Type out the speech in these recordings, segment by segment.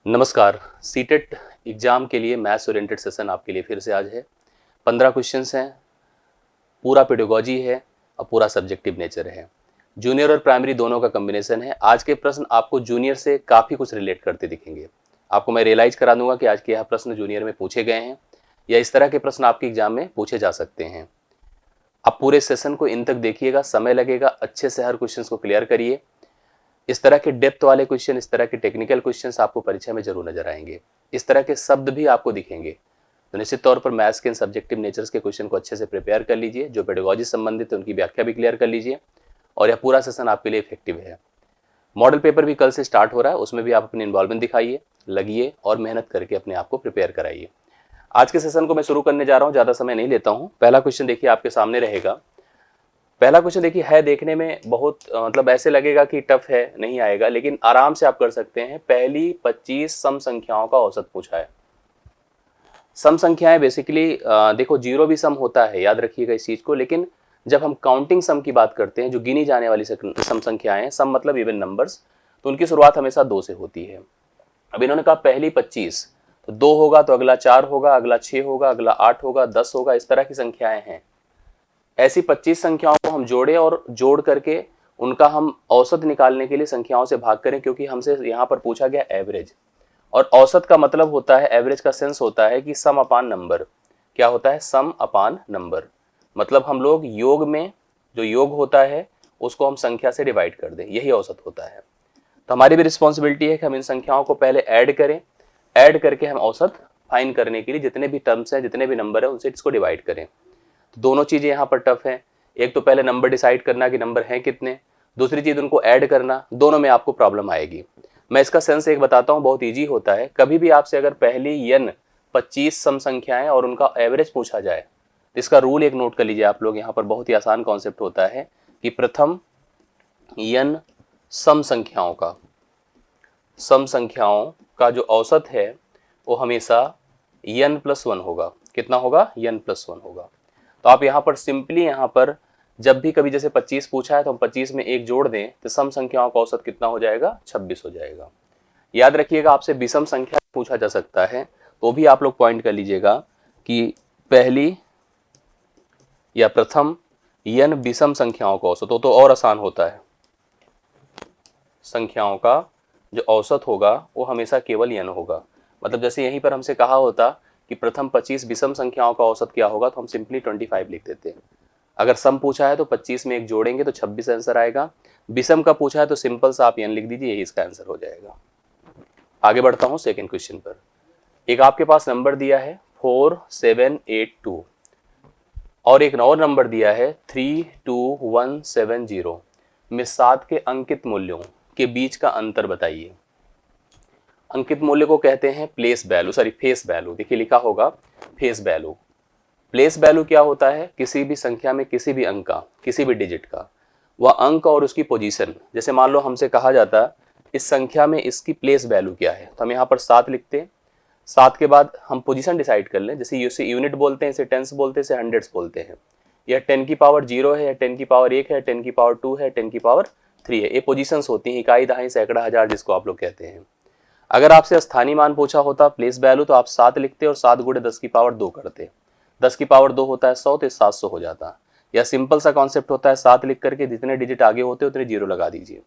नमस्कार। CTET exam के लिए मैथ्स ओरिएंटेड सेशन आपके लिए फिर से आज है। 15 क्वेश्चंस हैं, पूरा पेडागोजी है और पूरा सब्जेक्टिव नेचर है। जूनियर और प्राइमरी दोनों का कॉम्बिनेशन है। आज के प्रश्न आपको जूनियर से काफ़ी कुछ रिलेट करते दिखेंगे। आपको मैं रियलाइज करा दूंगा कि आज के यह प्रश्न जूनियर में पूछे गए हैं या इस तरह के प्रश्न आपके एग्जाम में पूछे जा सकते हैं। आप पूरे सेशन को इन तक देखिएगा, समय लगेगा, अच्छे से हर क्वेश्चन को क्लियर करिए। इस तरह के डेप्थ वाले क्वेश्चन, इस तरह के टेक्निकल क्वेश्चंस आपको परीक्षा में जरूर नजर आएंगे। इस तरह के शब्द भी आपको दिखेंगे, तो निश्चित तौर पर मैथ्स के इन सब्जेक्टिव नेचर्स के क्वेश्चन को अच्छे से प्रिपेयर कर लीजिए। जो पेडागोजी संबंधित है उनकी व्याख्या भी क्लियर कर लीजिए और यह पूरा सेशन आपके लिए इफेक्टिव है। मॉडल पेपर भी कल से स्टार्ट हो रहा है, उसमें भी आप अपनी इन्वॉल्वमेंट दिखाइए, लगिए और मेहनत करके अपने आप को प्रिपेयर कराइए। आज के सेशन को मैं शुरू करने जा रहा हूँ, ज़्यादा समय नहीं लेता हूँ। पहला क्वेश्चन देखिए आपके सामने रहेगा। पहला क्वेश्चन देखिए है देखने में बहुत मतलब ऐसे लगेगा कि टफ है, नहीं आएगा, लेकिन आराम से आप कर सकते हैं। पहली 25 सम संख्याओं का औसत पूछा है। सम संख्याएं बेसिकली देखो जीरो भी सम होता है, याद रखिएगा इस चीज को। लेकिन जब हम काउंटिंग सम की बात करते हैं, जो गिनी जाने वाली सम संख्याएं, सम मतलब इवन नंबर्स, तो उनकी शुरुआत हमेशा 2 से होती है। अब इन्होंने कहा पहली 25, तो 2 होगा तो अगला 4 होगा, अगला 6 होगा, अगला 8 होगा, 10 होगा, इस तरह की संख्याएं हैं। ऐसी 25 संख्याओं को हम जोड़ें और जोड़ करके उनका हम औसत निकालने के लिए संख्याओं से भाग करें, क्योंकि हमसे यहाँ पर पूछा गया एवरेज। और औसत का मतलब होता है, एवरेज का सेंस होता है कि सम अपान नंबर। क्या होता है? सम अपान नंबर। मतलब हम लोग योग में जो योग होता है उसको हम संख्या से डिवाइड कर दें, यही औसत होता है। तो हमारी भी रिस्पॉन्सिबिलिटी है कि हम इन संख्याओं को पहले ऐड करें, ऐड करके हम औसत फाइंड करने के लिए जितने भी टर्म्स हैं, जितने भी नंबर है, उनसे इसको डिवाइड करें। दोनों चीजें यहाँ पर टफ है। एक तो पहले नंबर डिसाइड करना कि नंबर हैं कितने, दूसरी चीज उनको ऐड करना। दोनों में आपको प्रॉब्लम आएगी। मैं इसका सेंस एक बताता हूँ, बहुत इजी होता है। कभी भी आपसे अगर पहली n 25 सम संख्याएं और उनका एवरेज पूछा जाए, तो इसका रूल एक नोट कर लीजिए आप लोग। यहाँ पर बहुत ही आसान कॉन्सेप्ट होता है कि प्रथम n सम संख्याओं का जो औसत है वो हमेशा n+1 होगा। कितना होगा? n+1 होगा। तो आप यहाँ पर सिंपली यहाँ पर जब भी कभी जैसे 25 पूछा है तो हम 25 में 1 जोड़ दें तो सम संख्याओं का औसत कितना हो जाएगा? 26 हो जाएगा। याद रखिएगा, आपसे विषम संख्या पूछा जा सकता है तो भी आप लोग पॉइंट कर लीजिएगा कि पहली या प्रथम n विषम संख्याओं का औसत हो, तो और आसान होता है। संख्याओं का जो औसत होगा वो हमेशा केवल n होगा। मतलब जैसे यहीं पर हमसे कहा होता कि प्रथम 25 विषम संख्याओं का औसत क्या होगा, तो हम सिंपली 25 लिख देते हैं। अगर सम पूछा है तो 25 में 1 जोड़ेंगे तो 26 आंसर आएगा। विषम का पूछा है तो सिंपल सा आप n लिख दीजिए, यही इसका आंसर हो जाएगा। आगे बढ़ता हूं सेकंड क्वेश्चन पर। एक आपके पास नंबर दिया है 4782 और एक और नंबर दिया है 32170 में 7 के अंकित मूल्यों के बीच का अंतर बताइए। अंकित मूल्य को कहते हैं फेस वैल्यू। देखिए लिखा होगा फेस वैल्यू। प्लेस वैल्यू क्या होता है? किसी भी संख्या में किसी भी अंक का, किसी भी डिजिट का, वह अंक और उसकी पोजीशन। जैसे मान लो हमसे कहा जाता इस संख्या में इसकी प्लेस वैल्यू क्या है, तो हम यहाँ पर 7 लिखते हैं। 7 के बाद हम पोजीशन डिसाइड कर लें। जैसे इसे यूनिट बोलते हैं, इसे टेंस बोलते हैं, इसे हंड्रेड्स बोलते हैं। यह 10 की पावर 0 है, या 10 की पावर 1 है, 10 की पावर 2 है, 10 की पावर 3 है। ये पोजीशंस होती हैं, इकाई, दहाई, सैकड़ा, हजार, जिसको आप लोग कहते हैं। अगर आपसे स्थानीय मान पूछा होता प्लेस वैल्यू, तो आप 7 लिखते और 7 गुणे 10 की पावर 2 करते। 10 की पावर 2 होता है 100, तो 700 हो जाता। या सिंपल सा कॉन्सेप्ट होता है, 7 लिख करके जितने डिजिट आगे होते उतने जीरो लगा दीजिए।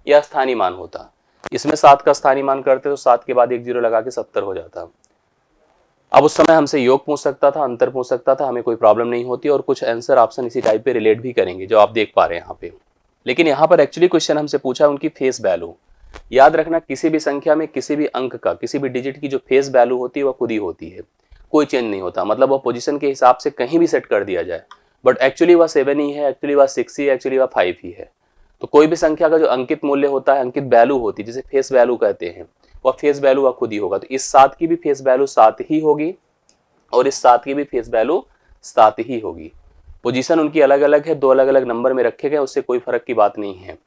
यह स्थानीय मान होता। इसमें 7 का स्थानीय मान करते तो 7 के बाद 1 जीरो लगा के 70 हो जाता। अब उस समय हमसे योग पूछ सकता था, अंतर पूछ सकता था, हमें कोई प्रॉब्लम नहीं होती। और कुछ आंसर ऑप्शन इसी टाइप पे रिलेट भी करेंगे जो आप देख पा रहे हैं यहाँ पे। लेकिन यहाँ पर एक्चुअली क्वेश्चन हमसे पूछा उनकी फेस वैल्यू। याद रखना, किसी भी संख्या में किसी भी अंक का, किसी भी डिजिट की जो फेस वैल्यू होती है वह खुद ही होती है, कोई चेंज नहीं होता। मतलब वो पोजीशन के हिसाब से कहीं भी सेट कर दिया जाए, बट एक्चुअली वह 7 ही है, एक्चुअली वह 6 ही है, एक्चुअली वह 5 ही है। तो कोई भी संख्या का जो अंकित मूल्य होता है, अंकित वैल्यू होती है, जिसे फेस वैल्यू कहते हैं, वह फेस वैल्यू वह खुद ही होगा। तो इस 7 की भी फेस वैल्यू 7 ही होगी और इस 7 की भी फेस वैल्यू 7 ही होगी। पोजीशन उनकी अलग अलग है, 2 अलग अलग नंबर में रखे गए, उससे कोई फर्क की बात नहीं है।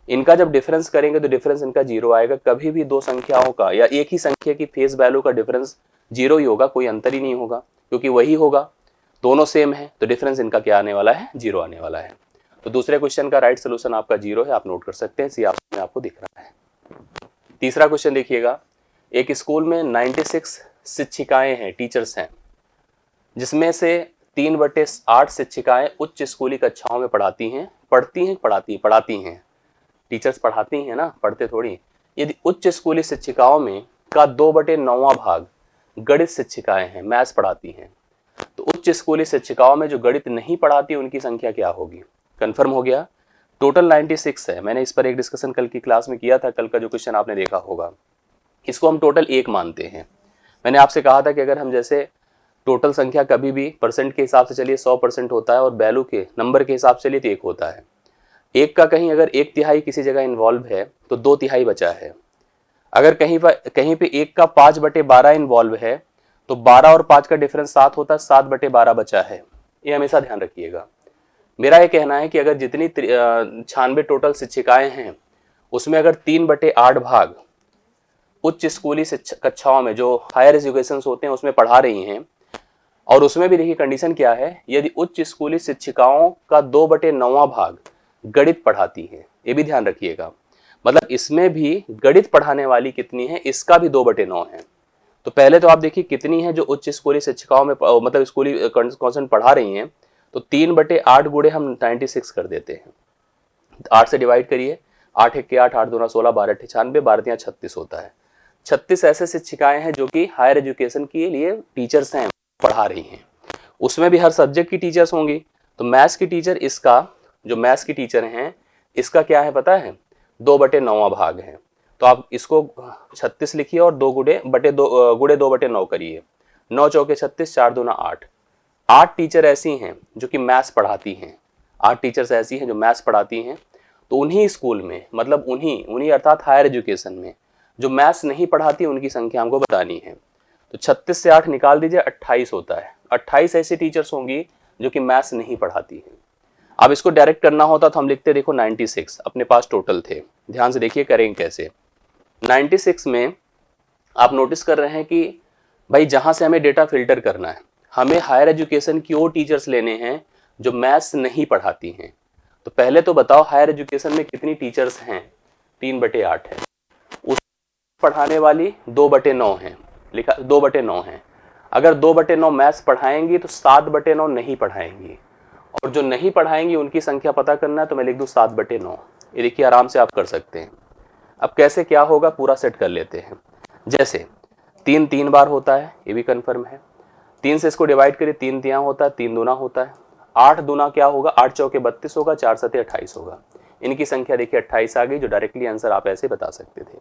इनका जब डिफरेंस करेंगे तो डिफरेंस इनका 0 आएगा। कभी भी दो संख्याओं का या एक ही संख्या की फेस वैल्यू का डिफरेंस 0 ही होगा, कोई अंतर ही नहीं होगा, क्योंकि वही होगा, दोनों सेम है। तो डिफरेंस इनका क्या आने वाला है? 0 आने वाला है। तो दूसरे क्वेश्चन का राइट सोल्यूशन आपका 0 है, आप नोट कर सकते हैं। सी ऑप्शन में आपको दिख रहा है। तीसरा क्वेश्चन देखिएगा, एक स्कूल में 96 शिक्षिकाएं हैं, टीचर्स हैं, जिसमें से 3/8 शिक्षिकाएं उच्च स्कूली कक्षाओं में पढ़ाती हैं। पढ़ाती हैं, टीचर्स पढ़ाती हैं ना, पढ़ते थोड़ी। यदि उच्च स्कूली शिक्षिकाओं में का 2/9 भाग गणित शिक्षिकाएं हैं, मैथ्स पढ़ाती हैं, तो उच्च स्कूली शिक्षिकाओं में जो गणित नहीं पढ़ाती उनकी संख्या क्या होगी? कंफर्म हो गया। टोटल 96 है। मैंने इस पर एक डिस्कशन कल की क्लास में किया था, कल का जो क्वेश्चन आपने देखा होगा। इसको हम टोटल 1 मानते हैं। मैंने आपसे कहा था कि अगर हम जैसे टोटल संख्या कभी भी परसेंट के हिसाब से चलिए 100% होता है और वैल्यू के नंबर के हिसाब से चलिए तो 1 होता है। 1 का कहीं अगर 1/3 किसी जगह इन्वॉल्व है तो 2/3 बचा है। अगर कहीं पे 1 का 5/12 इन्वॉल्व है तो 12 और 5 का डिफरेंस 7 होता है, 7/12 बचा है। ये हमेशा ध्यान रखिएगा। मेरा ये कहना है कि अगर जितनी 96 टोटल शिक्षिकाएं हैं उसमें अगर 3/8 भाग उच्च स्कूली कक्षाओं में जो हायर एजुकेशन होते हैं उसमें पढ़ा रही हैं, और उसमें भी देखिए कंडीशन क्या है, यदि उच्च स्कूली शिक्षिकाओं का 2/9 भाग गणित पढ़ाती हैं, ये भी ध्यान रखिएगा। मतलब इसमें भी गणित पढ़ाने वाली कितनी है, इसका भी 2/9 है। तो पहले तो आप देखिए कितनी है जो उच्च स्कूली शिक्षिकाओं में मतलब स्कूली कॉन्सेंट पढ़ा रही हैं, तो 3/8 गुणे हम 96 कर देते हैं। 8 से डिवाइड करिए, 8 1 8, 8 2 16, 12 8 96, 12 36 होता है। 36 ऐसे शिक्षिकाएं हैं जो कि हायर एजुकेशन के लिए टीचर्स हैं, पढ़ा रही हैं। उसमें भी हर सब्जेक्ट की टीचर्स होंगी। तो मैथ्स की टीचर, इसका जो मैथ्स की टीचर हैं इसका क्या है पता है, 2/9 भाग है। तो आप इसको 36 लिखिए और 2 गुणे 2/9 करिए। 9 चौके 36, 4 दूना 8। 8 टीचर ऐसी हैं जो कि मैथ्स पढ़ाती हैं। 8 टीचर्स ऐसी हैं जो मैथ्स पढ़ाती हैं। तो उन्हीं स्कूल में, मतलब उन्हीं अर्थात हायर एजुकेशन में जो मैथ्स नहीं पढ़ाती उनकी संख्या हमको बतानी है। तो 36 से 8 निकाल दीजिए, 28 होता है। 28 ऐसी टीचर्स होंगी जो कि मैथ्स नहीं पढ़ाती हैं। अब इसको डायरेक्ट करना होता तो हम लिखते, देखो 96 अपने पास टोटल थे। ध्यान से देखिए करेंगे कैसे। 96 में आप नोटिस कर रहे हैं कि भाई जहां से हमें डेटा फिल्टर करना है, हमें हायर एजुकेशन की वो टीचर्स लेने हैं जो मैथ्स नहीं पढ़ाती हैं। तो पहले तो बताओ हायर एजुकेशन में कितनी टीचर्स हैं? 3/8 है। उस पढ़ाने वाली 2/9 है, लिखा 2/9 है। अगर 2/9 मैथ्स पढ़ाएंगी तो 7/9 नहीं पढ़ाएंगी, और जो नहीं पढ़ाएंगी उनकी संख्या पता करना है तो मैं लिख दूं 7/9। ये देखिए आराम से आप कर सकते हैं। अब कैसे क्या होगा पूरा सेट कर लेते हैं। जैसे 3 3 बार होता है, ये भी कंफर्म है। 3 से इसको डिवाइड करिए, 3 तिया होता है, 3 दूना होता है। 8 दूना क्या होगा, 8 चौके 32 होगा, 4 सते 28 होगा। इनकी संख्या देखिए 28 आ गई, जो डायरेक्टली आंसर आप ऐसे बता सकते थे।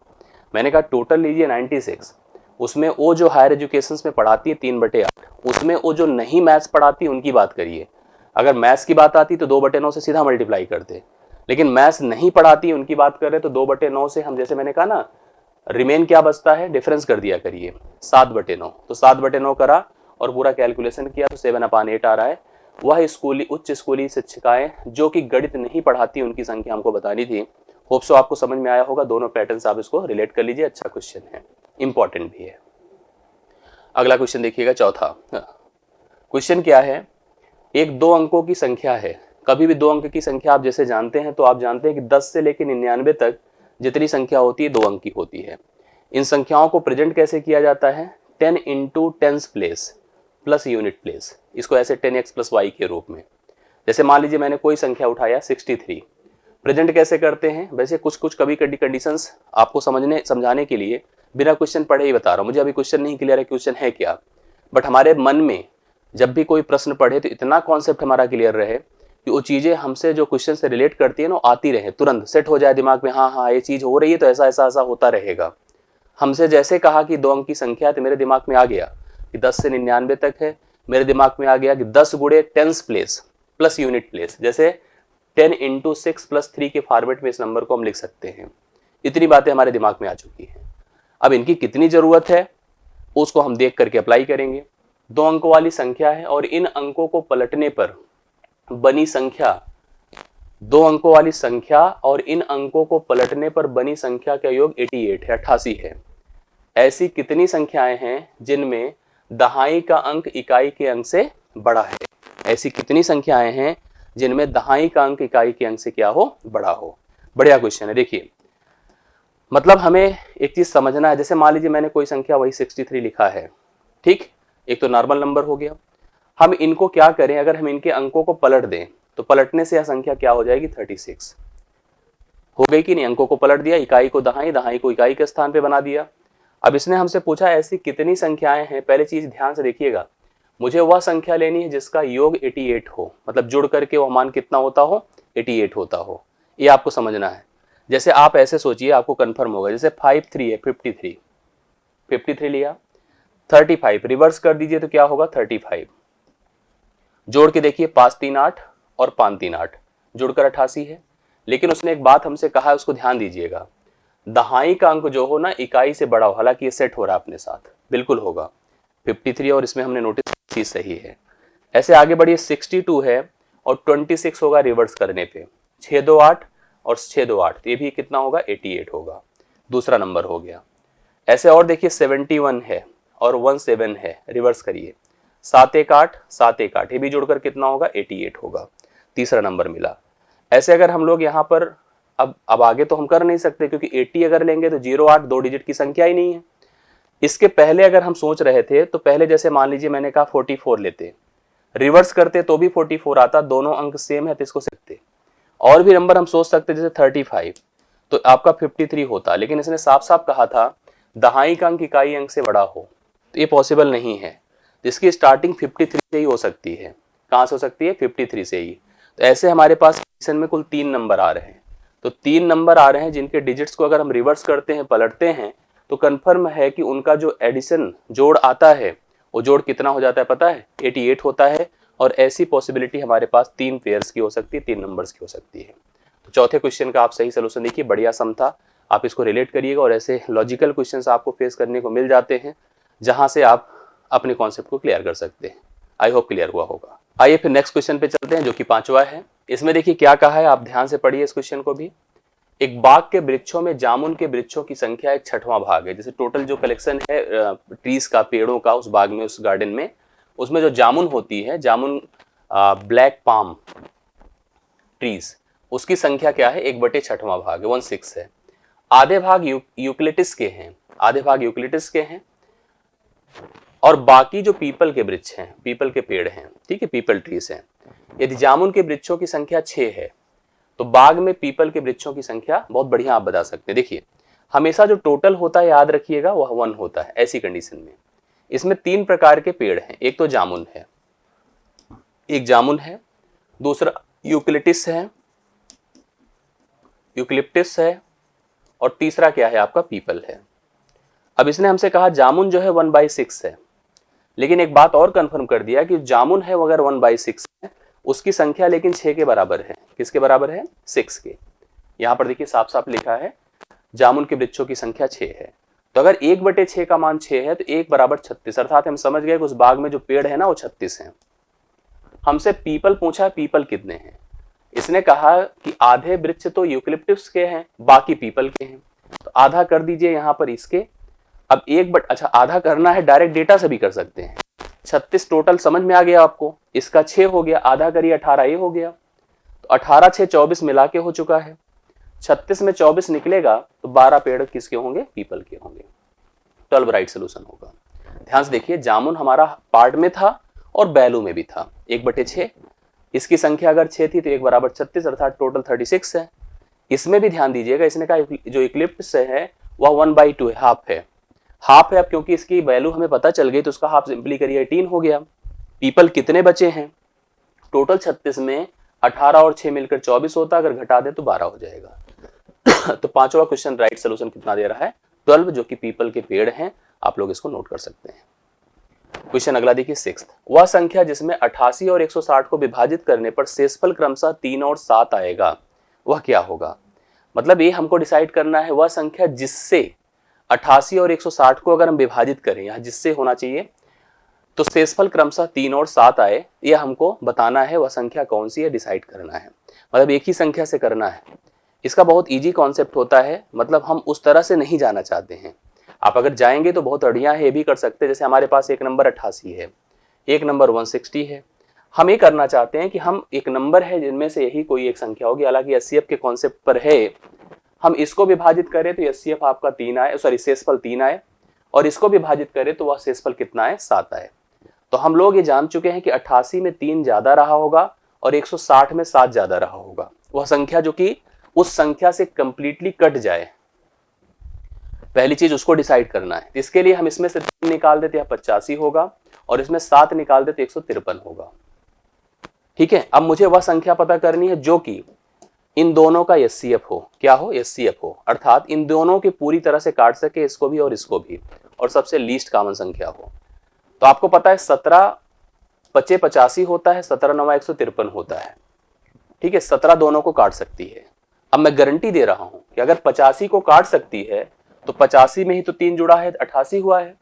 मैंने कहा टोटल लीजिए 96, उसमें वो जो हायर एजुकेशन में पढ़ाती है 3/8, उसमें वो जो नहीं मैथ्स पढ़ाती उनकी बात करिए। अगर मैथ्स की बात आती तो 2/9 से सीधा मल्टीप्लाई करते, लेकिन मैथ्स नहीं पढ़ाती उनकी बात कर रहे तो 2/9 से हम, जैसे मैंने कहा ना, रिमेन क्या बचता है, डिफरेंस कर दिया करिए 7/9। तो 7/9 करा और पूरा कैलकुलेशन किया तो 7/8 आ रहा है। वह उच्च स्कूली शिक्षिकाएं जो कि गणित नहीं पढ़ाती उनकी संख्या हमको बतानी थी। होप सो आपको समझ में आया होगा। दोनों पैटर्न्स आप इसको रिलेट कर लीजिए, अच्छा क्वेश्चन है, इंपॉर्टेंट भी है। अगला क्वेश्चन देखिएगा, चौथा क्वेश्चन क्या है, एक 2 अंकों की संख्या है। कभी भी 2 अंक की संख्या आप जैसे जानते हैं तो आप जानते हैं कि 10 से लेकर 99 तक जितनी संख्या होती है 2 अंक की होती है। इन संख्याओं को प्रेजेंट कैसे किया जाता है, 10 × 10s place plus unit place. इसको ऐसे 10x + y के रूप में। जैसे मान लीजिए मैंने कोई संख्या उठाया 63, प्रेजेंट कैसे करते हैं, वैसे कुछ कभी कंडीशंस आपको समझाने के लिए बिना क्वेश्चन पढ़े ही बता रहा हूं। मुझे अभी क्वेश्चन नहीं क्लियर है क्वेश्चन है क्या, बट हमारे मन में जब भी कोई प्रश्न पढ़े तो इतना कॉन्सेप्ट हमारा क्लियर रहे कि वो चीजें हमसे जो क्वेश्चन से रिलेट करती है ना आती रहे, तुरंत सेट हो जाए दिमाग में, हाँ हाँ ये चीज हो रही है तो ऐसा ऐसा ऐसा होता रहेगा। हमसे जैसे कहा कि 2 अंक की संख्या, तो मेरे दिमाग में आ गया कि 10 से 99 तक है। मेरे दिमाग में आ गया कि 10 × 10s place plus unit place, जैसे 10 × 6 + 3 के फॉर्मेट में इस नंबर को हम लिख सकते हैं। इतनी बातें हमारे दिमाग में आ चुकी हैं। अब इनकी कितनी जरूरत है उसको हम देख करके अप्लाई करेंगे। 2 अंकों वाली संख्या है और इन अंकों को पलटने पर बनी संख्या, 2 अंकों वाली संख्या और इन अंकों को पलटने पर बनी संख्या का योग 88 है, 88 है। ऐसी कितनी संख्याएं हैं जिनमें दहाई का अंक इकाई के अंक से बड़ा है? ऐसी कितनी संख्याएं हैं जिनमें दहाई का अंक इकाई के अंक से क्या हो, बड़ा हो? बढ़िया क्वेश्चन है। देखिए मतलब हमें एक चीज समझना है, जैसे मान लीजिए मैंने कोई संख्या वही 63 लिखा है, ठीक, एक तो नॉर्मल नंबर हो गया। हम इनको क्या करें, अगर हम इनके अंकों को पलट दें तो पलटने से यह संख्या क्या हो जाएगी, 36 हो गई कि नहीं। अंकों को पलट दिया, इकाई को दहाई, दहाई को इकाई के स्थान पे बना दिया। अब इसने हमसे पूछा ऐसी कितनी संख्याएं हैं। पहले चीज ध्यान से देखिएगा, मुझे वह संख्या लेनी है जिसका योग 88 हो, मतलब जुड़ करके वह मान कितना होता हो, 88 होता हो। ये आपको समझना है। जैसे आप ऐसे सोचिए, आपको कंफर्म होगा, जैसे 53 है, 53 लिया, 35 रिवर्स कर दीजिए तो क्या होगा, 35। जोड़ के देखिए, 5 3 8 और 5 3 8, जुड़कर 88 है। लेकिन उसने एक बात हमसे कहा है, उसको ध्यान दीजिएगा, दहाई का अंक जो हो ना इकाई से बड़ा हो। हालांकि ये सेट हो रहा है अपने साथ, बिल्कुल होगा 53, और इसमें हमने नोटिस चीज सही है। ऐसे आगे बढ़िए, 62 है और 26 होगा रिवर्स करने पे, 6 2 8 और 6 2 8, ये भी कितना होगा, 88 होगा, दूसरा नंबर हो गया। ऐसे और देखिए, 71 है और 17 है, रिवर्स करिए, 7 1 8 7 1 8, ये भी जुड़कर कितना होगा, 88 होगा, तीसरा नंबर मिला। ऐसे अगर हम लोग यहाँ पर अब आगे तो हम कर नहीं सकते, क्योंकि 80 अगर लेंगे तो 0 8 2 डिजिट की संख्या ही नहीं है। इसके पहले अगर हम सोच रहे थे तो पहले जैसे मान लीजिए मैंने कहा 44 लेते, रिवर्स करते तो भी 44 आता, दोनों अंक सेम है तो इसको सकते। और भी नंबर हम सोच सकते, जैसे 35 तो आपका 53 होता, लेकिन इसने साफ साफ कहा था दहाई का अंक इकाई अंक से बड़ा हो, तो ये पॉसिबल नहीं है। जिसकी स्टार्टिंग 53 से ही हो सकती है। कहां से हो सकती है, 53 से ही। तो ऐसे हमारे पास एडिशन में कुल 3 नंबर आ रहे हैं। तो 3 नंबर आ रहे हैं जिनके डिजिट्स को अगर हम रिवर्स करते हैं, पलटते हैं, तो कंफर्म है कि उनका जो एडिशन जोड़ आता है वो जोड़ कितना हो जाता है पता है, 88 होता है। और ऐसी पॉसिबिलिटी हमारे पास 3 पेयर्स की हो सकती है, 3 नंबर्स की हो सकती है। तो चौथे क्वेश्चन का आप सही सोल्यूशन देखिए, बढ़िया सम था, आप इसको रिलेट करिएगा। और ऐसे लॉजिकल क्वेश्चंस आपको फेस करने को मिल जाते हैं जहां से आप अपने कॉन्सेप्ट को क्लियर कर सकते हैं। आई होप क्लियर हुआ होगा। आइए फिर नेक्स्ट क्वेश्चन पे चलते हैं, जो कि 5वां है। इसमें देखिए क्या कहा है, आप ध्यान से पढ़िए इस क्वेश्चन को भी। एक बाग के वृक्षों में जामुन के वृक्षों की संख्या एक छठवां भाग है। जैसे टोटल जो कलेक्शन है ट्रीज का, पेड़ों का, उस बाग में, उस गार्डन में, उसमें जो जामुन होती है, जामुन ब्लैक पाम ट्रीज, उसकी संख्या क्या है, 1/6वां भाग है, 1/6 है। आधे भाग यूक्लिटिस के हैं, आधे भाग यूक्लिटिस के हैं, और बाकी जो पीपल के वृक्ष हैं, पीपल के पेड़ हैं, ठीक है, पीपल ट्रीज हैं। यदि जामुन के वृक्षों की संख्या 6 है तो बाग में पीपल के वृक्षों की संख्या, बहुत बढ़िया आप बता सकते हैं। देखिए हमेशा जो टोटल होता है याद रखिएगा वह 1 होता है ऐसी कंडीशन में। इसमें 3 प्रकार के पेड़ हैं, एक तो जामुन है, एक जामुन है, दूसरा यूक्लिप्टिस है, यूक्लिप्टिस है, और तीसरा क्या है आपका, पीपल है। अब इसने हमसे कहा जामुन जो है 1/6 है, लेकिन एक बात और कंफर्म कर दिया कि जामुन है अगर 1/6 है, उसकी संख्या लेकिन 6 के बराबर है। किसके बराबर है, 6 के। यहां पर देखिए साफ साफ लिखा है जामुन के वृक्षों की संख्या 6 है। तो अगर 1/6 का मान 6 है तो 1 बराबर 36, अर्थात हम समझ गए कि उस बाग में जो पेड़ है ना वो 36 है। हमसे पीपल पूछा, पीपल कितने हैं। इसने कहा कि आधे वृक्ष तो यूकलिप्टस के हैं, बाकी पीपल के हैं, तो आधा कर दीजिए यहां पर इसके। अब अच्छा आधा करना है, डायरेक्ट डेटा से भी कर सकते हैं। 36 टोटल समझ में आ गया आपको, इसका 6 हो गया, आधा करिए 18, ये हो गया। तो 18 6 24 मिला के हो चुका है। 36 में 24 निकलेगा तो 12 पेड़ किसके होंगे, पीपल के होंगे। 12 राइट सोल्यूशन होगा। ध्यान से देखिए, जामुन हमारा पार्ट में था और बैलू में भी था, 1/6। इसकी संख्या अगर 6 थी तो 1 बराबर 36, अर्थात टोटल 36 है। इसमें भी ध्यान दीजिएगा, इसने कहा जो इक्लिप्स है वह 1/2 है, हाफ है, हाफ है। अब क्योंकि इसकी वैल्यू हमें पता चल गई तो उसका हाफ सिंपली करिए 18 हो गया। पीपल कितने बचे हैं, टोटल 36 में 18 और 6 मिलकर 24 होता, अगर घटा दे तो 12 हो जाएगा। तो 5वां क्वेश्चन राइट सोल्यूशन कितना दे रहा है, 12, जो कि पीपल के पेड़ हैं। आप लोग इसको नोट कर सकते हैं। क्वेश्चन अगला देखिए 6th, वह संख्या जिसमें 88 और 160 को विभाजित करने पर शेषफल क्रमशः 3 और 7 आएगा, वह क्या होगा। मतलब ये हमको डिसाइड करना है, वह संख्या जिससे 88 और 160 को अगर हम विभाजित करें, यहाँ जिससे होना चाहिए, तो शेषफल क्रमशः 3 और 7 आए, यह हमको बताना है, वह संख्या कौन सी है, डिसाइड करना है। मतलब एक ही संख्या से करना है। इसका बहुत इजी कॉन्सेप्ट होता है, मतलब हम उस तरह से नहीं जाना चाहते हैं। आप अगर जाएंगे तो बहुत बढ़िया है, ये भी कर सकते हैं। जैसे हमारे पास एक नंबर 88 है, एक नंबर 160 है। हम ये करना चाहते हैं कि हम एक नंबर है जिनमें से यही कोई एक संख्या होगी। हालांकि एचसीएफ के कॉन्सेप्ट पर है हम इसको विभाजित करें तो एचसीएफ आपका 3 आए, सॉरी शेषफल 3 आए, और इसको विभाजित करें तो वह शेषफल कितना है, 7 आए। तो हम लोग ये जान चुके हैं कि 88 में 3 ज्यादा रहा होगा और 160 में 7 ज्यादा रहा होगा। वह संख्या जो कि उस संख्या से कंप्लीटली कट जाए, पहली चीज उसको डिसाइड करना है। इसके लिए हम इसमें से 3 निकाल देते हैं 85 होगा, और इसमें 7 निकाल देते 153 होगा। ठीक है, अब मुझे वह संख्या पता करनी है जो कि इन दोनों का एचसीएफ हो। क्या हो, एचसीएफ हो, अर्थात इन दोनों के पूरी तरह से काट सके, इसको भी और इसको भी, और सबसे लीस्ट कॉमन संख्या हो। तो आपको पता है 17 पचे 85 होता है, 17 9 153 होता है। ठीक है, 17 दोनों को काट सकती है। अब मैं गारंटी दे रहा हूं कि अगर 85 को काट सकती है तो 85 में ही तो 3 जुड़ा है, 88 हुआ है,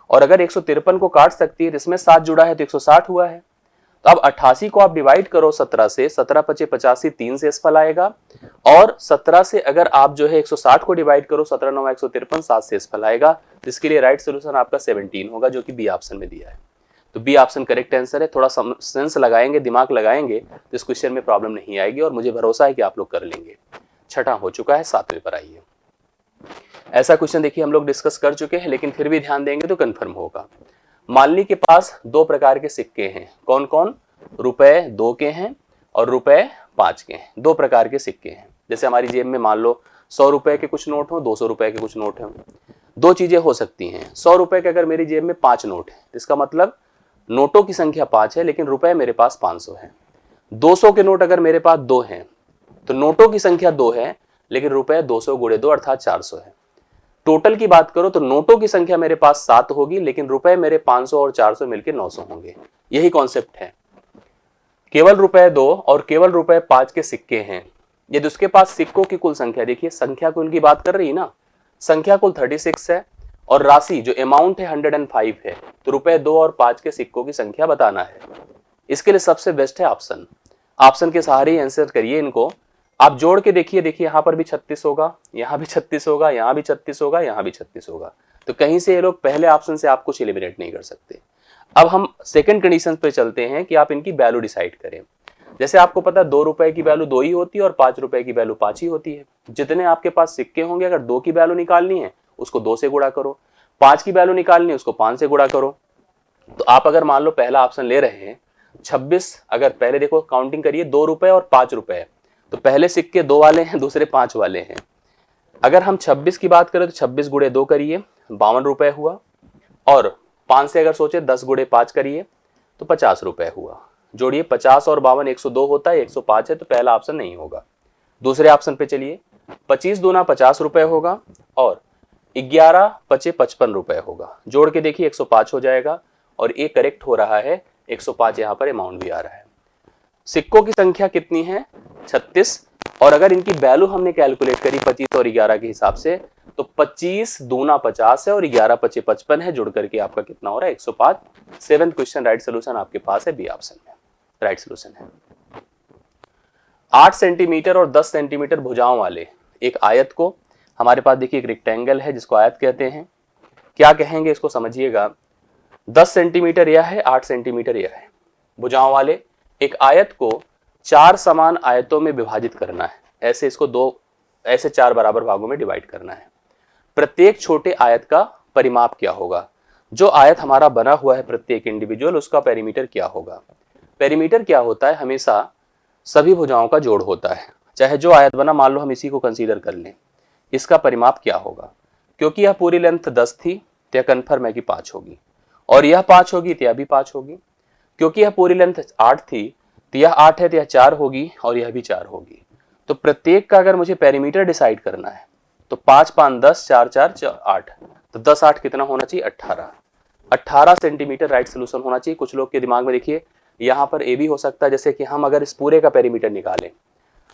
और अगर 153 को काट सकती है तो इसमें 7 जुड़ा है तो 160 हुआ है। तो अब 88 को आप डिवाइड करो 17 से, 17 पचे 85, 3 से शेषफल आएगा, और 17 से अगर आप जो है 160 को डिवाइड करो, 17 9 153, 7 से शेषफल आएगा। इसके लिए राइट सोल्यूशन आपका 17 होगा, जो कि बी ऑप्शन में दिया है। तो बी ऑप्शन करेक्ट आंसर है। थोड़ा सेंस लगाएंगे, दिमाग लगाएंगे तो इस क्वेश्चन में प्रॉब्लम नहीं आएगी, और मुझे भरोसा है कि आप लोग कर लेंगे। छठा हो चुका है, 7वें पर आइए। ऐसा क्वेश्चन देखिए हम लोग डिस्कस कर चुके हैं, लेकिन फिर भी ध्यान देंगे तो कंफर्म होगा। मालिनी के पास 2 प्रकार के सिक्के हैं। कौन कौन? रुपए 2 के हैं और रुपए 5 के हैं। 2 प्रकार के सिक्के हैं। जैसे हमारी जेब में मान लो 100 रुपए के कुछ नोट हो, 200 रुपए के कुछ नोट हो। 2 चीजें हो सकती हैं। 100 रुपए के अगर मेरी जेब में 5 नोट है, इसका मतलब नोटों की संख्या 5 है, लेकिन रुपए मेरे पास 500 है। 200 के नोट अगर मेरे पास 2 हैं, तो नोटों की संख्या 2 है, लेकिन रुपए 200 गुणे 2 अर्थात 400 है। टोटल की बात करो तो नोटों की संख्या मेरे पास 7 होगी, लेकिन रुपए मेरे 500 और 400 मिलकर 900 होंगे। यही कॉन्सेप्ट है। केवल रुपए 2 और केवल रुपए 5 के सिक्के हैं। यदि उसके पास सिक्कों की कुल संख्या, देखिए संख्या कुल की बात कर रही है ना, संख्या कुल 36 है और राशि जो अमाउंट है 105 है, तो रुपए 2 और 5 के सिक्कों की संख्या बताना है। इसके लिए सबसे बेस्ट है ऑप्शन। ऑप्शन के सहारे ही आंसर करिए इनको। आप जोड़ के देखिए, यहाँ पर भी 36 होगा, यहाँ भी 36 होगा, यहाँ भी 36 होगा, यहाँ भी 36 होगा। तो कहीं से ये लोग पहले ऑप्शन से आप कुछ एलिमिनेट नहीं कर सकते। अब हम सेकंड कंडीशन पे चलते हैं कि आप इनकी वैल्यू डिसाइड करें। जैसे आपको पता है 2 रुपए की वैल्यू 2 ही होती है और 5 रुपए की वैल्यू 5 ही होती है। जितने आपके पास सिक्के होंगे, अगर 2 की वैल्यू निकालनी है उसको 2 से गुणा करो, 5 की वैल्यू निकालनी है उसको 5 से गुणा करो। तो आप अगर मान लो पहला ऑप्शन ले रहे हैं 26, अगर पहले देखो काउंटिंग करिए 2 रुपए और 5 रुपए, तो पहले सिक्के 2 वाले हैं, दूसरे 5 वाले हैं। अगर हम 26 की बात करें तो 26 गुणे 2 करिए, 52 रुपए हुआ, और 5 से अगर सोचे 10 गुणे 5 करिए तो 50 रुपए हुआ। जोड़िए 50 और 52 102 होता है, 105 है, तो पहला ऑप्शन नहीं होगा। दूसरे ऑप्शन पे चलिए, 25 दूना 50 रुपए होगा और 11 पचे 55 रुपए होगा। जोड़ के देखिए 105 हो जाएगा, और ये करेक्ट हो रहा है, 105 यहाँ पर अमाउंट भी आ रहा है। सिक्कों की संख्या कितनी है? 36, और अगर इनकी वैल्यू हमने कैलकुलेट करी 25 और 11 के हिसाब से, तो 25 दूना 50 है और 11 पचे 55 है, जुड़ करके आपका कितना हो रहा है? 105। 7th क्वेश्चन राइट सोल्यूशन आपके पास है, बी ऑप्शन में राइट सोल्यूशन है। 8 सेंटीमीटर और 10 सेंटीमीटर भुजाओं वाले एक आयत को, हमारे पास देखिए एक रेक्टेंगल है जिसको आयत कहते हैं। क्या कहेंगे इसको समझिएगा। 10 सेंटीमीटर यह है, 8 सेंटीमीटर यह है। भुजाओं वाले एक आयत को 4 समान आयतों में विभाजित करना है। ऐसे इसको ऐसे 4 बराबर भागों में डिवाइड करना है। प्रत्येक छोटे आयत का परिमाप क्या होगा? जो आयत हमारा बना हुआ है प्रत्येक इंडिविजुअल, उसका पेरीमीटर क्या होगा? पेरीमीटर क्या होता है? हमेशा सभी भुजाओं का जोड़ होता है। चाहे जो आयत बना, मान लो हम इसी को कंसीडर कर लें, इसका परिमाप क्या होगा? क्योंकि यह पूरी लेंथ 10 थी तो यह कन्फर्म है कि 5 होगी, और यह 5 होगी तो यह भी 5 होगी। क्योंकि यह पूरी लेंथ 8 थी तो यह 8 है तो यह 4 होगी, और यह भी 4 होगी। तो प्रत्येक का अगर मुझे पेरीमीटर डिसाइड करना है तो 5 5 10, 4 4 8, तो 10 8 कितना होना चाहिए? 18। 18 सेंटीमीटर राइट सोल्यूशन होना चाहिए। कुछ लोग के दिमाग में देखिए यहाँ पर ए भी हो सकता है, जैसे कि हम अगर इस पूरे का पेरीमीटर निकालें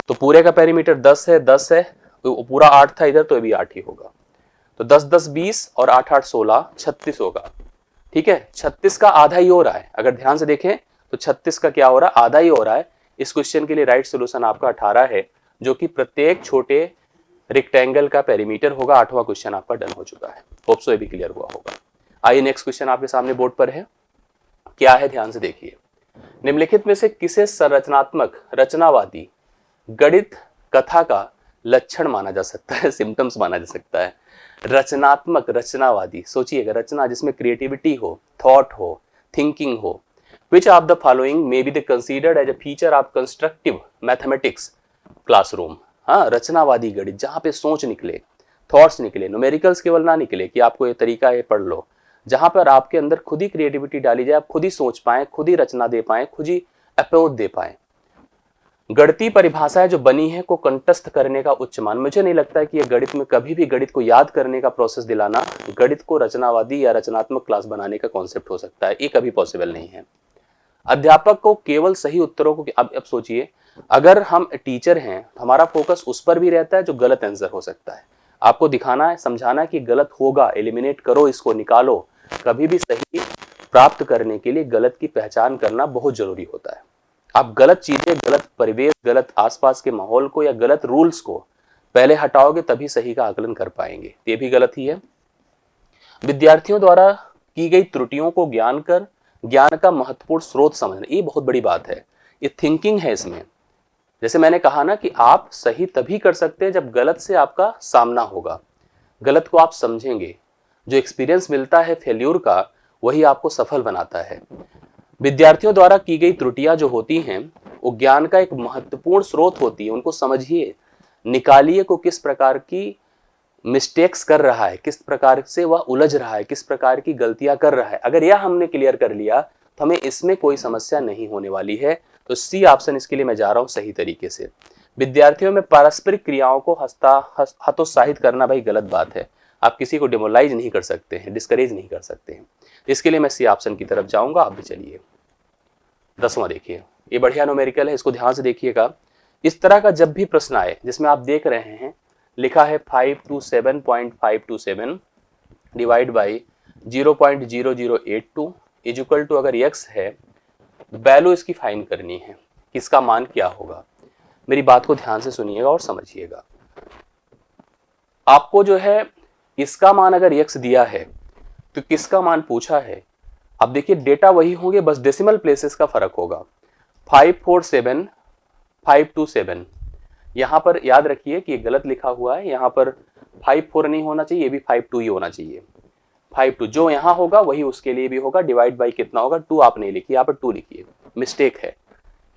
तो पूरे का पेरीमीटर 10 है, 10 है, तो पूरा 8 था इधर, तो ये भी 8 ही होगा। तो 10 10 20 और 8 8 16, 36 होगा। ठीक है, 36 का आधा ही हो रहा है। अगर ध्यान से देखें तो 36 का क्या हो रहा है? आधा ही हो रहा है। इस क्वेश्चन के लिए राइट सोल्यूशन आपका 18 है, जो कि प्रत्येक छोटे रेक्टेंगल का पेरीमीटर होगा। 8वां क्वेश्चन आपका डन हो चुका है। होप सो ये भी क्लियर हुआ होगा। आइए नेक्स्ट क्वेश्चन आपके सामने बोर्ड पर है। क्या है? ध्यान से देखिए। निम्नलिखित में से किसे संरचनात्मक रचनावादी गणित कथा का लक्षण माना जा सकता है, सिम्टम्स माना जा सकता है। रचनात्मक, रचनावादी, सोचिएगा, रचना जिसमें क्रिएटिविटी हो, थॉट हो, थिंकिंग हो। Which of the following may be the considered as a feature of constructive mathematics classroom. हाँ, रचनावादी गणित जहाँ पे सोच निकले, थॉट्स निकले, न्यूमेरिकल्स केवल ना निकले कि आपको ये तरीका है पढ़ लो, जहाँ पर आपके अंदर खुद ही क्रिएटिविटी डाली जाए, आप खुद ही सोच पाएं, खुद ही रचना दे पाएं, खुद ही अप्रोच दे पाएं। गणितीय परिभाषाएं जो बनी है को कंठस्थ करने का उच्च मान। मुझे नहीं लगता है कि ये गणित में कभी भी गणित को याद करने का प्रोसेस दिलाना गणित को रचनावादी या रचनात्मक क्लास बनाने का कॉन्सेप्ट हो सकता है, ये कभी पॉसिबल नहीं है। अध्यापक को केवल सही उत्तरों को, अब सोचिए, अगर हम टीचर हैं हमारा फोकस उस पर भी रहता है जो गलत आंसर हो सकता है। आपको दिखाना है, समझाना कि गलत होगा, एलिमिनेट करो, इसको निकालो। कभी भी सही प्राप्त करने के लिए गलत की पहचान करना बहुत जरूरी होता है। आप गलत चीजें, गलत परिवेश, गलत आसपास के माहौल को या गलत रूल्स को पहले हटाओगे तभी सही का आकलन कर पाएंगे। ये भी गलत ही है। विद्यार्थियों द्वारा की गई त्रुटियों को ज्ञान का महत्वपूर्ण स्रोत समझना, ये बहुत बड़ी बात है। ये थिंकिंग है इसमें। जैसे मैंने कहा ना कि आप सही तभी कर सकते हैं जब गलत से आपका सामना होगा, गलत को आप समझेंगे। जो एक्सपीरियंस मिलता है फेल्यूर का, वही आपको सफल बनाता है। विद्यार्थियों द्वारा की गई त्रुटियां जो होती हैं वो ज्ञान का एक महत्वपूर्ण स्रोत होती है। उनको समझिए, निकालिए को किस प्रकार की मिस्टेक्स कर रहा है, किस प्रकार से वह उलझ रहा है, किस प्रकार की गलतियां कर रहा है। अगर यह हमने क्लियर कर लिया तो हमें इसमें कोई समस्या नहीं होने वाली है। तो सी ऑप्शन इसके लिए मैं जा रहा हूं सही तरीके से। विद्यार्थियों में पारस्परिक क्रियाओं को हतोत्साहित करना भाई गलत बात है। आप किसी को डिमोलाइज नहीं कर सकते हैं, डिस्करेज नहीं कर सकते हैं। इसके लिए मैं सी ऑप्शन की तरफ जाऊंगा। आप भी चलिए 10वां देखिए, ये बढ़िया न्यूमेरिकल है, इसको ध्यान से देखिएगा। इस तरह का जब भी प्रश्न आए जिसमें आप देख रहे हैं लिखा है 527.527 divide by 0.0082 is equal to, अगर x है वैल्यू इसकी फाइंड करनी है, किसका मान क्या होगा। मेरी बात को ध्यान से सुनिएगा और समझिएगा। आपको जो है इसका मान अगर x दिया है तो किसका मान पूछा है। अब देखिए डेटा वही होंगे, बस डेसिमल प्लेसेस का फर्क होगा। 547,527, यहां पर याद रखिए कि ये गलत लिखा हुआ है, यहां पर 54 नहीं होना चाहिए, ये भी 52 ही होना चाहिए। 52 जो यहां होगा वही उसके लिए भी होगा। डिवाइड बाई कितना होगा, 2 आप नहीं लिखिए, यहाँ पर 2 लिखिए, मिस्टेक है,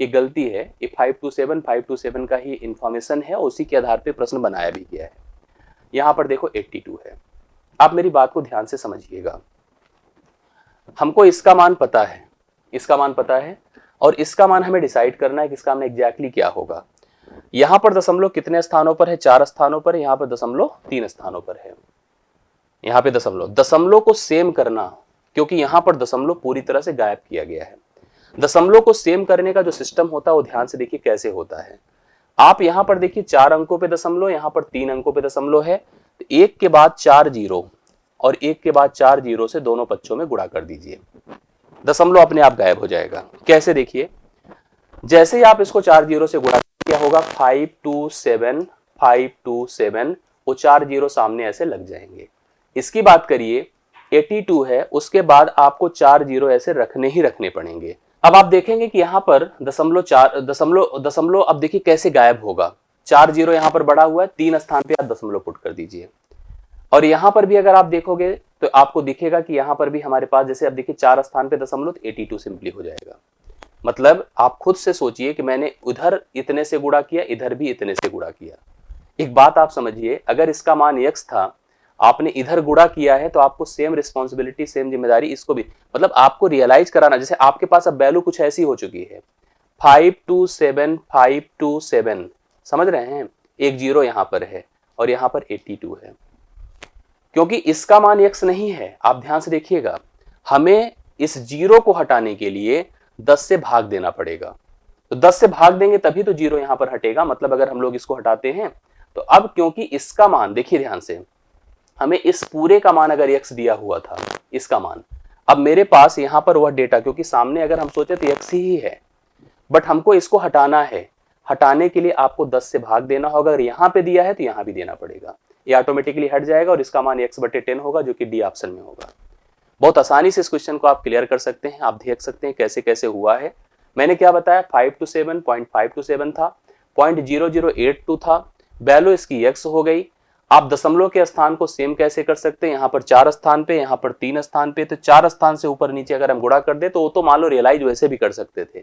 ये गलती है। ये 527 का ही इंफॉर्मेशन है, उसी के आधार पर प्रश्न बनाया भी गया है। यहां पर देखो 82 है। आप मेरी बात को ध्यान से समझिएगा। हमको इसका मान पता है, इसका मान पता है, और इसका मान हमें डिसाइड करना है कि इसका मान एग्जैक्टली क्या होगा। यहां पर दशमलव कितने स्थानों पर है, 4 स्थानों पर है, यहां पर दशमलव 3 स्थानों पर है। यहां पे दशमलव को सेम करना, क्योंकि यहां पर दशमलव पूरी तरह से गायब किया गया है। दशमलव को सेम करने का जो सिस्टम होता है वो ध्यान से देखिए कैसे होता है। आप यहां पर देखिए 4 अंकों पे दशमलव, यहां पर 3 अंकों पे दशमलव है, तो एक के बाद 4 जीरो और एक के बाद 4 जीरो से दोनों पक्षों में गुणा कर दीजिए, दशमलव अपने आप गायब हो जाएगा। कैसे, देखिए जैसे ही आप इसको 4 जीरो से गुणा, क्या होगा 527 वो 4 जीरो सामने ऐसे लग जाएंगे। इसकी बात करिए 82 है, उसके बाद आपको 4 जीरो ऐसे रखने ही रखने पड़ेंगे। अब आप देखेंगे कि यहाँ पर दशमलव अब देखिए कैसे गायब होगा। 4 जीरो यहाँ पर बढ़ा हुआ है, 3 स्थान पे आप दशमलव पुट कर दीजिए। और यहाँ पर भी अगर आप देखोगे तो आपको दिखेगा कि यहाँ पर भी हमारे पास, जैसे अब देखिए 4 स्थान पे दशमलव, 82 सिंपली हो जाएगा। मतलब आप खुद से सोचिए कि मैंने उधर इतने से गुणा किया, इधर भी इतने से गुणा किया। एक बात आप समझिए, अगर इसका मान x था, आपने इधर गुणा किया है, तो आपको सेम रिस्पॉन्सिबिलिटी, सेम जिम्मेदारी इसको भी, मतलब आपको रियलाइज कराना। जैसे आपके पास अब वैल्यू कुछ ऐसी हो चुकी है 527,527, समझ रहे हैं, एक जीरो यहां पर है और यहां पर 82 है, क्योंकि इसका मान x नहीं है। आप ध्यान से देखिएगा, हमें इस जीरो को हटाने के लिए 10 से भाग देना पड़ेगा। तो 10 से भाग देंगे तभी तो जीरो यहां पर हटेगा। मतलब अगर हम लोग इसको हटाते हैं तो अब, क्योंकि इसका मान देखिए ध्यान से, हमें इस पूरे का मान अगर x दिया हुआ था, इसका मान, अब मेरे पास यहां पर वह डेटा, क्योंकि सामने अगर हम सोचे तो x ही है, बट हमको इसको हटाना है। हटाने के लिए आपको 10 से भाग देना होगा। अगर यहां पे दिया है तो यहां भी देना पड़ेगा, ये ऑटोमेटिकली हट जाएगा और इसका मान x/10 होगा, जो कि डी ऑप्शन में होगा। बहुत आसानी से इस क्वेश्चन को आप क्लियर कर सकते हैं। आप देख सकते हैं कैसे कैसे हुआ है। मैंने क्या बताया, 527.527 था, 0.0082 था, वैल्यू इसकी x हो गई। आप दशमलव के स्थान को सेम कैसे कर सकते हैं, यहाँ पर 4 स्थान पे, यहाँ पर 3 स्थान पे, तो 4 स्थान से ऊपर नीचे अगर हम गुणा कर दे तो वो तो मान लो रियलाइज वैसे भी कर सकते थे।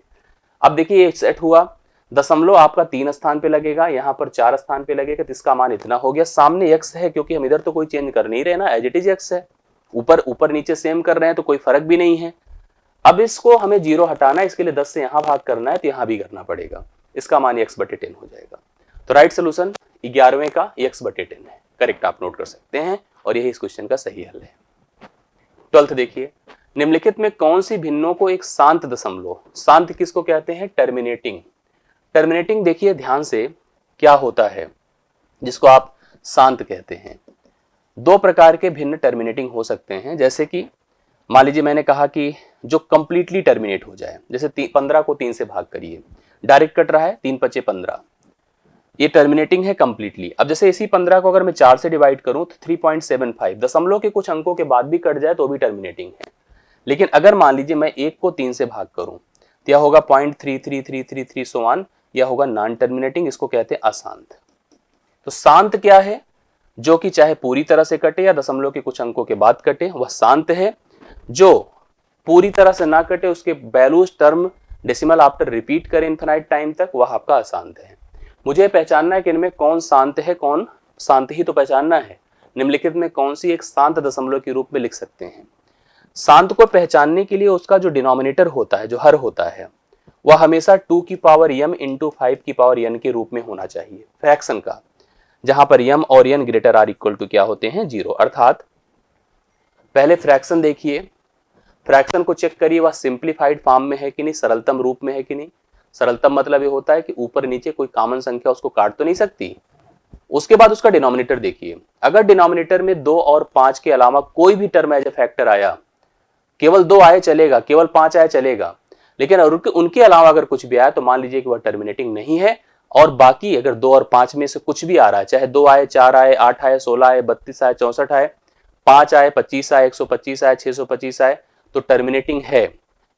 अब देखिए ये सेट हुआ, दशमलव आपका 3 स्थान पे लगेगा, यहाँ पर 4 स्थान पे लगेगा, तो इसका मान इतना हो गया। सामने x है क्योंकि हम इधर तो कोई चेंज कर नहीं रहे ना, एज इट इज x है, ऊपर ऊपर नीचे सेम कर रहे हैं तो कोई फर्क भी नहीं है। अब इसको हमें 0 हटाना है, इसके लिए 10 से यहां भाग करना है तो यहां भी करना पड़ेगा, इसका मान x/10 हो जाएगा। तो राइट सोल्यूशन 11वें का x/10 है, करेक्ट आप नोट कर सकते हैं और यही इस क्वेश्चन का सही हल है। 12th देखिए, निम्नलिखित में कौन सी भिन्नों को एक शांत दशमलव, शांत किसको कहते हैं, टर्मिनेटिंग। टर्मिनेटिंग देखिए ध्यान से क्या होता है जिसको आप शांत कहते हैं। दो प्रकार के भिन्न टर्मिनेटिंग हो सकते हैं, जैसे कि मान लीजिए मैंने कहा कि जो कंप्लीटली टर्मिनेट हो जाए, जैसे 15 को 3 से भाग करिए, डायरेक्ट कट रहा है, 3 पचे 15, ये टर्मिनेटिंग है कंप्लीटली। अब जैसे इसी 15 को अगर मैं 4 से डिवाइड करूं तो 3.75 दशमलव के कुछ अंकों के बाद भी कट जाए तो भी टर्मिनेटिंग है। लेकिन अगर मान लीजिए मैं 1 को 3 से भाग करूं तो यह होगा 0.33333 सो ऑन, यह होगा नॉन टर्मिनेटिंग, इसको कहते हैं अशांत। तो शांत क्या है, जो कि चाहे पूरी तरह से कटे या दशमलव के कुछ अंकों के बाद कटे वह शांत है। जो पूरी तरह से ना कटे, उसके values term decimal after repeat करें इनफिनाइट टाइम तक, वह आपका अशांत है। मुझे पहचानना है कि इनमें कौन शांत है, कौन शांत ही तो पहचानना है। निम्नलिखित में कौन सी एक शांत दशमलव के रूप में लिख सकते हैं। शांत को पहचानने के लिए उसका जो डिनोमिनेटर होता है, जो हर होता है, वह हमेशा 2 की पावर m इंटू 5 की पावर n के रूप में होना चाहिए फ्रैक्शन का, जहां पर m और n greater or equal to क्या होते हैं, 0। अर्थात पहले फ्रैक्शन देखिए, फ्रैक्शन को चेक करिए वह सिंप्लीफाइड फॉर्म में है कि नहीं, सरलतम रूप में है कि नहीं। सरलतम मतलब ये होता है कि ऊपर नीचे कोई कॉमन संख्या उसको काट तो नहीं सकती। उसके बाद उसका डिनोमिनेटर देखिए, अगर डिनोमिनेटर में 2 और 5 के अलावा कोई भी टर्म एज ए फैक्टर आया, केवल 2 आए चलेगा, केवल 5 आए चलेगा, लेकिन उनके अलावा अगर कुछ भी आया तो मान लीजिए कि वह टर्मिनेटिंग नहीं है। और बाकी अगर 2 और 5 में से कुछ भी आ रहा है, चाहे 2 आए, 4 आए, 8 आए, 16 आए, 32 आए, 64 आए, 5 आए, 25 आए, 125 आए, 625 आए, तो टर्मिनेटिंग है।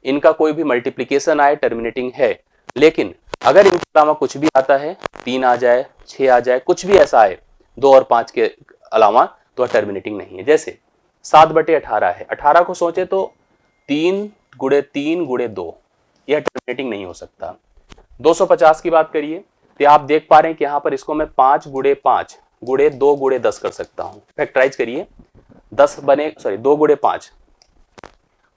इनका कोई भी मल्टीप्लीकेशन आए टर्मिनेटिंग है। लेकिन अगर इनके अलावा कुछ भी आता है, 3 आ जाए, 6 आ जाए, कुछ भी ऐसा आए 2 और 5 के अलावा, तो टर्मिनेटिंग नहीं है। जैसे 7/18 है, 18 को सोचे तो 3 गुणे 3 गुणे 2, यह टर्मिनेटिंग नहीं हो सकता। 250 की बात करिए तो आप देख पा रहे हैं कि यहां पर इसको मैं 5 गुणे 5 गुणे 2 गुणे 10 कर सकता हूं। फैक्टराइज करिए, 10 बने, सॉरी 2 गुणे 5,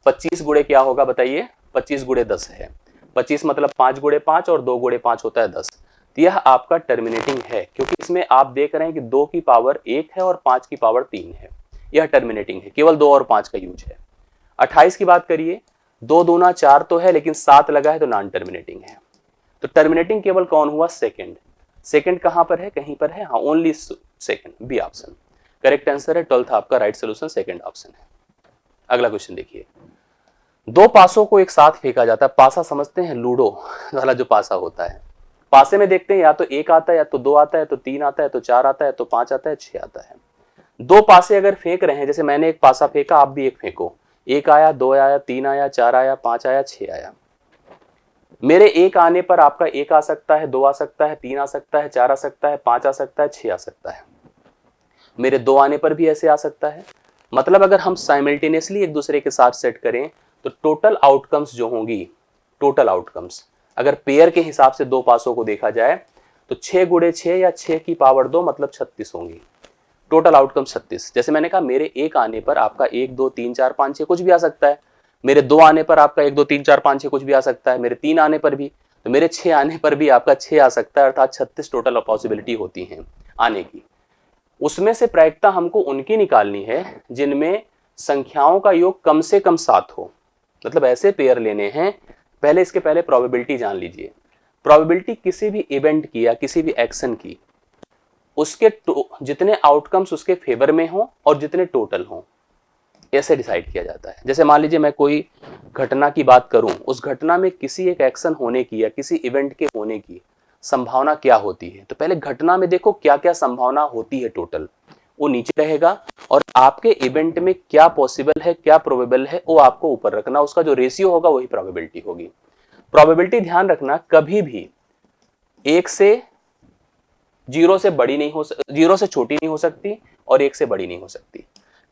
25 गुणे क्या होगा बताइए, 25 गुणे 10 है। 25 मतलब 5 गुणे 5 और 2 गुणे 5 होता है 10। तो यह आपका टर्मिनेटिंग है, क्योंकि इसमें आप देख रहे हैं कि 2 की पावर 1 है और 5 की पावर 3 है। यह टर्मिनेटिंग है, केवल 2 और 5 का यूज है। 28 की बात करिए, 2 दूना 4 तो है, लेकिन 7 लगा है तो नॉन टर्मिनेटिंग है। तो टर्मिनेटिंग केवल कौन हुआ, सेकंड। सेकंड कहां पर है, कहीं पर है, हाँ only second, B option correct answer है। 12th आपका राइट सोल्यूशन सेकंड ऑप्शन है। अगला क्वेश्चन देखिए, 2 पासों को एक साथ फेंका जाता है। पासा समझते हैं, लूडो वाला जो पासा होता है। पासे में देखते हैं या तो 1 आता है, या तो 2 आता है, तो 3 आता है, तो 4 आता है, तो 5 आता है, 6 आता है। 2 पासे अगर फेंक रहे हैं, जैसे मैंने एक पासा फेंका, आप भी एक फेंको, 1 आया, 2 आया, 3 आया, 4 आया, 5 आया, 6 आया। मेरे 1 आने पर आपका 1 आ सकता है, 2 आ सकता है, 3 आ सकता है, 4 आ सकता है, 5 आ सकता है, 6 आ सकता है। मेरे 2 आने पर भी ऐसे आ सकता है। मतलब अगर हम साइमल्टेनियसली एक दूसरे के साथ सेट करें तो टोटल आउटकम्स जो होंगी, टोटल आउटकम्स अगर पेयर के हिसाब से 2 पासों को देखा जाए तो 6 गुणे 6 या 6 की पावर 2 मतलब 36 होंगी। Total outcome 36। जैसे मैंने कहा, मेरे 1 आने पर आपका 1 2 3 4 5 6 कुछ भी आ सकता है। मेरे 2 आने पर आपका 1 2 3 4 5 6 कुछ भी आ सकता है। मेरे 3 आने पर भी, तो मेरे 6 आने पर भी आपका 6 आ सकता है। अर्थात 36 टोटल पॉसिबिलिटी होती हैं आने की। उसमें से प्रायिकता हमको उनकी निकालनी है जिनमें संख्याओं का योग कम से कम 7 हो। मतलब ऐसे पेयर लेने हैं। पहले इसके पहले प्रोबेबिलिटी जान लीजिए। प्रोबेबिलिटी किसी भी इवेंट की या किसी भी एक्शन की, उसके जितने आउटकम्स उसके फेवर में हो और जितने टोटल हो, ऐसे डिसाइड किया जाता है। जैसे मान लीजिए मैं कोई घटना की बात करूं, उस घटना में किसी एक एक्शन होने की या किसी इवेंट के होने की संभावना क्या होती है, तो पहले घटना में देखो क्या क्या संभावना होती है, टोटल वो नीचे रहेगा, और आपके इवेंट में क्या पॉसिबल है, क्या प्रोबेबल है, वो आपको ऊपर रखना। उसका जो रेशियो होगा वही प्रोबेबिलिटी होगी। प्रोबेबिलिटी ध्यान रखना, कभी भी 1 से जीरो से बड़ी नहीं हो, जीरो से छोटी नहीं हो सकती और एक से बड़ी नहीं हो सकती।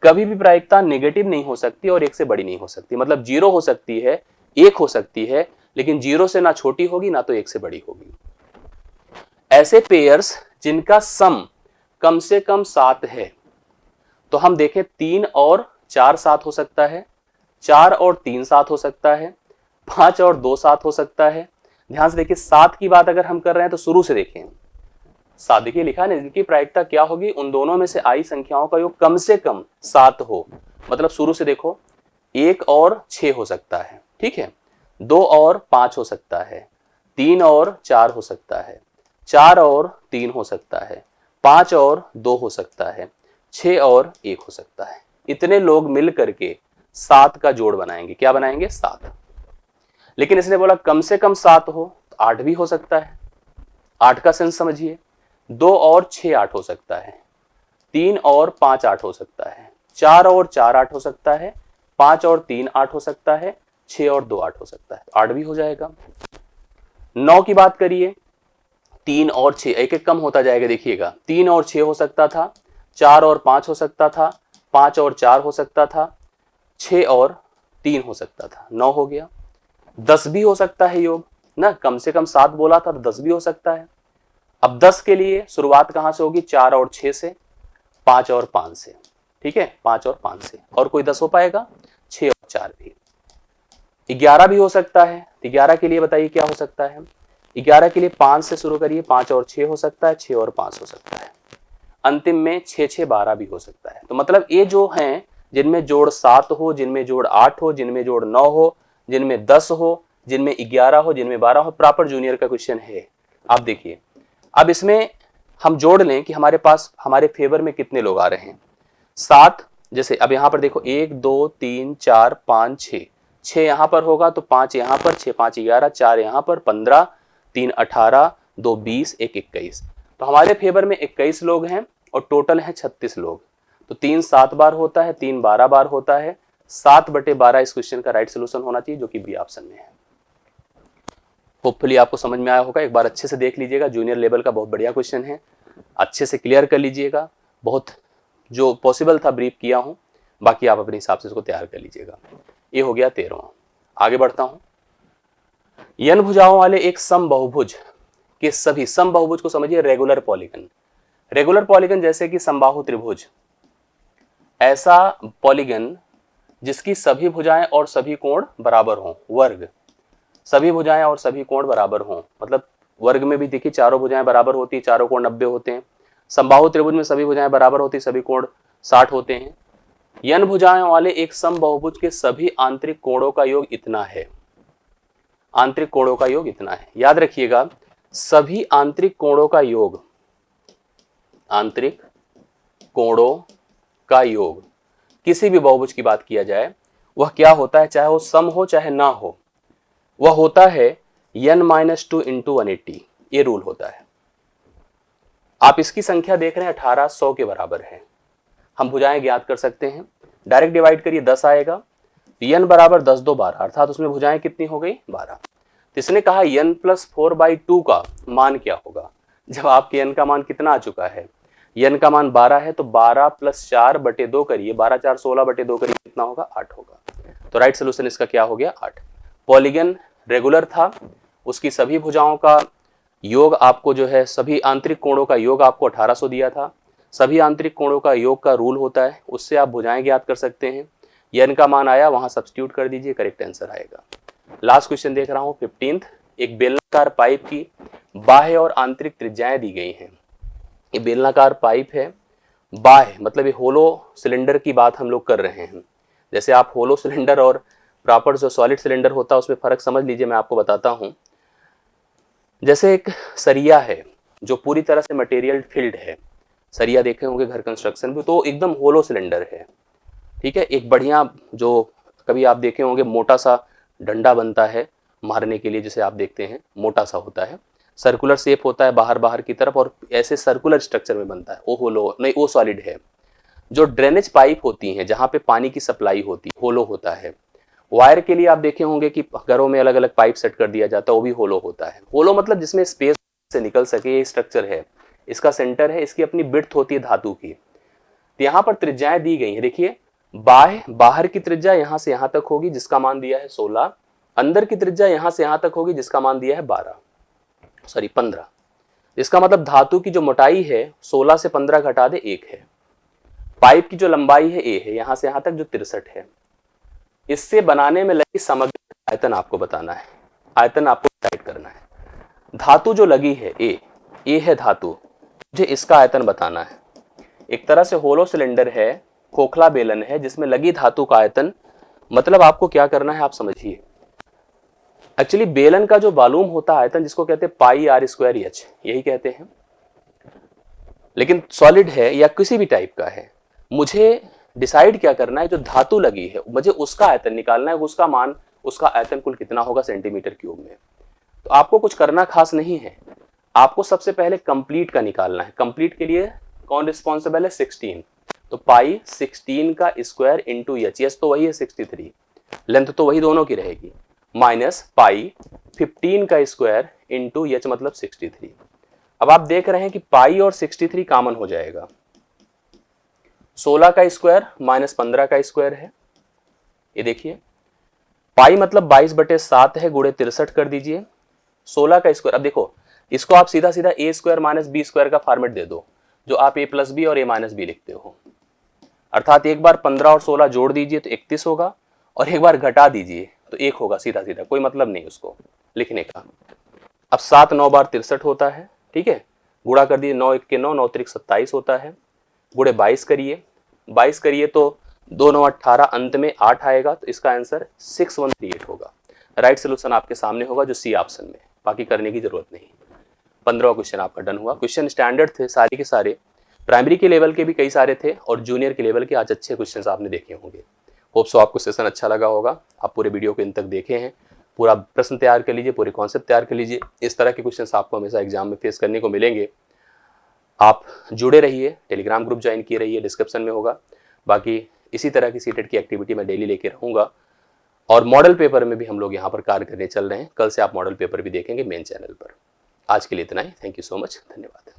कभी भी प्रायिकता नेगेटिव नहीं हो सकती और एक से बड़ी नहीं हो सकती। मतलब जीरो हो सकती है, एक हो सकती है, लेकिन जीरो से ना छोटी होगी ना तो एक से बड़ी होगी। ऐसे पेयर्स जिनका सम कम से कम 7 है, तो हम देखें 3 और 4 7 हो सकता है, 4 और 3 7 हो सकता है, 5 और 2 7 हो सकता है। ध्यान से देखिए, 7 की बात अगर हम कर रहे हैं तो शुरू से देखें, सात देखिए लिखा है ना, इनकी प्रायिकता क्या होगी, उन दोनों में से आई संख्याओं का योग कम से कम 7 हो। मतलब शुरू से देखो, 1 और 6 हो सकता है, ठीक है, 2 और 5 हो सकता है, 3 और 4 हो सकता है, 4 और 3 हो सकता है, 5 और 2 हो सकता है, 6 और 1 हो सकता है। इतने लोग मिल करके 7 का जोड़ बनाएंगे। क्या बनाएंगे? 7। लेकिन इसने बोला कम से कम 7 हो, तो 8 भी हो सकता है। 8 का सेंस समझिए, 2 और 6 8 हो सकता है, 3 और 5 8 हो सकता है, 4 और 4 8 हो सकता है, 5 और 3 8 हो सकता है, 6 और 2 8 हो सकता है, 8 भी हो जाएगा। 9 की बात करिए, 3 और 6 एक एक कम होता जाएगा, देखिएगा 3 और 6 हो सकता था, 4 और 5 हो सकता था, 5 और 4 हो सकता था, 6 और 3 हो सकता था, 9 हो गया। 10 भी हो सकता है योग ना, कम से कम 7 बोला था तो 10 भी हो सकता है। अब 10 के लिए शुरुआत कहां से होगी? 4 और 6 से, 5 और 5 से, ठीक है, 5 और 5 से। और कोई 10 हो पाएगा? 6 और 4 भी। 11 भी हो सकता है, 11 के लिए बताइए क्या हो सकता है? 11 के लिए 5 से शुरू करिए, 5 और 6 हो सकता है, 6 और 5 हो सकता है, अंतिम में 6 6 12 भी हो सकता है। तो मतलब ये जो हैं, जिनमें जोड़ 7 हो, जिनमें जोड़ 8 हो, जिनमें जोड़ 9 हो, जिनमें 10 हो, जिनमें 11 हो, जिनमें 12 हो, प्रॉपर जूनियर का क्वेश्चन है। आप देखिए, अब इसमें हम जोड़ लें कि हमारे पास हमारे फेवर में कितने लोग आ रहे हैं। 7, जैसे अब यहां पर देखो 1 2 3 4 5 6, 6 यहां पर होगा तो 5 यहां पर, 6 5 11, 4 यहां पर, 15, 3 18, 2 20, 1 21। तो हमारे फेवर में 21 लोग हैं और टोटल है 36 लोग। तो 3 7 बार होता है, 3 12 बार होता है, 7/12 इस क्वेश्चन का राइट सोल्यूशन होना चाहिए, जो कि बी ऑप्शन में है। होपफुली आपको समझ में आया होगा। एक बार अच्छे से देख लीजिएगा, जूनियर लेवल का बहुत बढ़िया क्वेश्चन है, अच्छे से क्लियर कर लीजिएगा। बहुत जो पॉसिबल था ब्रीफ किया हूं, बाकी आप अपने हिसाब से इसको तैयार कर लीजिएगा। ये हो गया 13वां। आगे बढ़ता हूं। n भुजाओं वाले एक समबाहुभुज के सभी, समबाहुभुज को समझिए रेगुलर पॉलीगन, रेगुलर पॉलीगन जैसे कि समबाहु त्रिभुज, ऐसा पॉलीगन जिसकी सभी भुजाएं और सभी कोण बराबर हों, वर्ग, सभी भुजाएं और सभी कोण बराबर हों, मतलब वर्ग में भी देखिए चारों भुजाएं बराबर होती, चारों कोण 90 होते हैं। समबाहु त्रिभुज में सभी भुजाएं बराबर होती, सभी कोण 60 होते हैं। n भुजाएं वाले एक समबाहुभुज के सभी आंतरिक कोणों का योग इतना है, आंतरिक कोणों का योग इतना है। याद रखिएगा, सभी आंतरिक कोणों का योग, आंतरिक कोणों का योग, किसी भी बहुभुज की बात किया जाए, वह क्या होता है, चाहे वो सम हो चाहे ना हो, वह होता है n-2 इंटू 180। ये रूल होता है। आप इसकी संख्या देख रहे हैं 1800 के बराबर है। हम भुजाएं ज्ञात कर सकते हैं, डायरेक्ट डिवाइड करिए, 10 आएगा, n बराबर 10 2 12, अर्थात उसमें भुजाएं कितनी हो गई? 12। तो इसने कहा n प्लस 4/2 का मान क्या होगा। जब आपके n का मान कितना आ चुका है, n का मान 12 है, तो 12 प्लस 4/2 करिए, 12 4 16/2 करिए, कितना होगा? 8 होगा। तो राइट सोल्यूशन इसका क्या हो गया? 8। पॉलीगन रेगुलर था, उसकी सभी भुजाओं का योग आपको जो है, सभी आंतरिक कोणों का योग आपको 1800 दिया था। सभी आंतरिक कोणों का योग का रूल होता है, उससे आप भुजाएं ज्ञात कर सकते हैं। n का मान आया, वहां सब्स्टिट्यूट कर दीजिए, करेक्ट आंसर आएगा। लास्ट क्वेश्चन देख रहा हूं 15th। एक बेलनाकार पाइप की बाह्य और आंतरिक त्रिज्याएं दी गई हैं। ये बेलनाकार पाइप है, बाह्य मतलब ये होलो सिलेंडर की बात हम लोग कर रहे हैं। जैसे आप होलो सिलेंडर और प्रॉपर जो सॉलिड सिलेंडर होता है उसमें फर्क समझ लीजिए, मैं आपको बताता हूं। जैसे एक सरिया है जो पूरी तरह से मटेरियल फिल्ड है, सरिया देखे होंगे घर कंस्ट्रक्शन में, तो एकदम होलो सिलेंडर है, ठीक है। एक बढ़िया जो कभी आप देखे होंगे मोटा सा डंडा बनता है मारने के लिए, जिसे आप देखते हैं मोटा सा होता है, सर्कुलर शेप होता है बाहर बाहर की तरफ, और ऐसे सर्कुलर स्ट्रक्चर में बनता है, वो होलो नहीं, वो सॉलिड है। जो ड्रेनेज पाइप होती हैं, जहाँ पे पानी की सप्लाई होती है, होलो होता है। वायर के लिए आप देखे होंगे कि घरों में अलग अलग पाइप सेट कर दिया जाता है, वो भी होलो होता है। होलो मतलब जिसमें स्पेस से निकल सके, ये स्ट्रक्चर है। इसका सेंटर है, इसकी अपनी विड्थ होती है धातु की। तो यहाँ पर त्रिज्याएं दी गई हैं, देखिए बाहर की त्रिज्या यहां से यहां तक होगी जिसका मान दिया है 16, अंदर की त्रिज्या यहां से यहां तक होगी जिसका मान दिया है 15। इसका मतलब धातु की जो मोटाई है 16 से 15 घटा दे 1 है। पाइप की जो लंबाई है a है, यहां से यहां तक जो 63 है। इससे बनाने में लगी सामग्री आयतन आपको बताना है, आयतन आपको डिसाइड करना है। धातु जो लगी है ए है धातु, मुझे इसका आयतन बताना है। एक तरह से होलो सिलेंडर है, खोखला बेलन है जिसमें लगी धातु का आयतन, मतलब आपको क्या करना है आप समझिए। एक्चुअली बेलन का जो वॉल्यूम होता है आयतन, जिसको कहते हैं पाई आर स्क्वायर एच, यही कहते हैं। लेकिन सॉलिड है या किसी भी टाइप का है, मुझे डिसाइड क्या करना है, जो धातु लगी है मुझे उसका आयतन निकालना है, उसका मान, उसका आयतन कुल कितना होगा सेंटीमीटर क्यूब में। तो आपको कुछ करना खास नहीं है, आपको सबसे पहले कंप्लीट का निकालना है। कंप्लीट के लिए कौन रिस्पॉन्सिबल है, 16। तो पाई 16 का स्क्वायर इंटू एच, एच तो वही है 63, लेंथ तो वही दोनों की रहेगी, माइनस पाई 15 का स्क्वायर इंटू एच मतलब 63। अब आप देख रहे हैं कि पाई और 63 कॉमन हो जाएगा, 16 का स्क्वायर माइनस 15 का स्क्वायर है। ये देखिए पाई मतलब 22/7 है, गुणे 63 कर दीजिए, 16 का स्क्वायर। अब देखो इसको आप सीधा सीधा ए स्क्वायर माइनस बी स्क्वायर का फॉर्मेट दे दो, जो आप ए प्लस बी और ए माइनस बी लिखते हो। अर्थात एक बार 15 और 16 जोड़ दीजिए तो 31 होगा, और एक बार घटा दीजिए तो 1 होगा, सीधा सीधा, कोई मतलब नहीं उसको लिखने का। अब 7 9 बार 63 होता है, ठीक है, गुणा कर दिए, 9 1 के 9, 9 3 27 होता है, गुणे 22 करिए, 22 करिए तो 2 9 18, अंत में 8 आएगा, तो इसका आंसर 6138 होगा। राइट सोल्यूशन आपके सामने होगा जो सी ऑप्शन में, बाकी करने की जरूरत नहीं। 15वां क्वेश्चन आपका डन हुआ। क्वेश्चन स्टैंडर्ड थे सारे के सारे, प्राइमरी के लेवल के भी कई सारे थे और जूनियर के लेवल के आज अच्छे क्वेश्चंस आपने देखे होंगे। होप सो आपको सेशन अच्छा लगा होगा, आप पूरे वीडियो को इन तक देखे हैं, पूरा प्रश्न तैयार कर लीजिए, पूरे कॉन्सेप्ट तैयार कर लीजिए। इस तरह के क्वेश्चंस आपको हमेशा एग्जाम में फेस करने को मिलेंगे। आप जुड़े रहिए, टेलीग्राम ग्रुप ज्वाइन किए रहिए, डिस्क्रिप्शन में होगा। बाकी इसी तरह की सीटेट की एक्टिविटी मैं डेली लेके रहूँगा, और मॉडल पेपर में भी हम लोग यहाँ पर कार्य करने चल रहे हैं। कल से आप मॉडल पेपर भी देखेंगे मेन चैनल पर। आज के लिए इतना ही, थैंक यू सो मच, धन्यवाद।